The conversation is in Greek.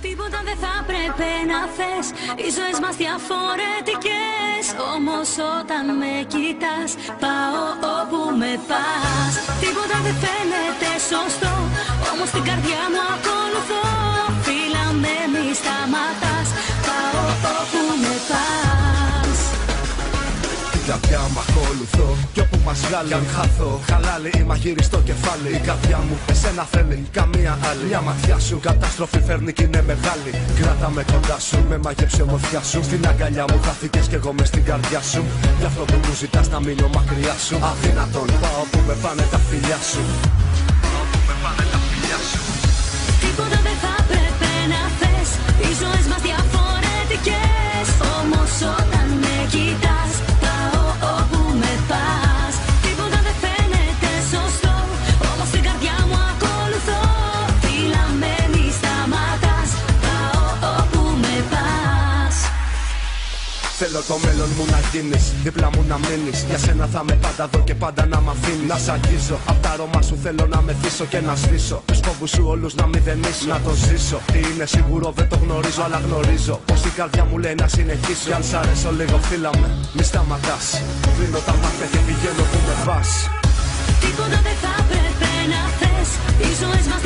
Τίποτα δεν θα πρέπει να θες. Οι ζωές μας διαφορετικές. Όμως όταν με κοιτάς, πάω όπου με πας. Τίποτα δεν φαίνεται σωστό, όμως την καρδιά μου ακολουθώ. Φίλα με, μη σταματάς, πάω όπου με πας. Την καρδιά μου ακολουθώ κι όπου μας βγάλει αν χάθω. Χαλάλι ή μαγειριστό κεφάλι. Η καρδιά μου εσένα θέλει, καμία άλλη. Μια ματιά σου κατάστροφη φέρνει κι είναι μεγάλη. Κράτα με κοντά σου, με μαγεύσε ομορφιά σου. Στην αγκαλιά μου χάθηκες κι εγώ μες στην καρδιά σου. Γι' αυτό που μου ζητάς να μείνω μακριά σου. Αδύνατον πάω που με πάνε τα φιλιά σου. Πάω που με πάνε τα φιλιά σου. Τίποτα δεν θα πρέπει να θες. Οι ζωές μας διαφορετικές. Όμως όταν με κοιτάς, πάω όπου με πας. Τίποτα δεν φαίνεται σωστό, όμως την καρδιά μου ακολουθώ. Φίλα με, μη σταματάς, πάω όπου με πας. Θέλω το μέλλον μου να γίνεις, δίπλα μου να μείνεις. Για σένα θα με πάντα δω και πάντα να μ' αφήνεις. Να σ' αγγίζω, απ' τα αρώμα σου θέλω να μεθύσω και να σβήσω. Τους φόβους σου όλους να μηδενίσω, να το ζήσω. Τι είναι σίγουρο δεν το γνωρίζω, αλλά γνωρίζω πως η καρδιά μου λέει να συνεχίσω. Κι αν σ' αρέσω λίγο φίλα με, μη σταματάς. Κλείνω τα μάτια και πηγαίνω που με πας. Τίποτα δεν θα πρέπει να θες. Οι ζωές μας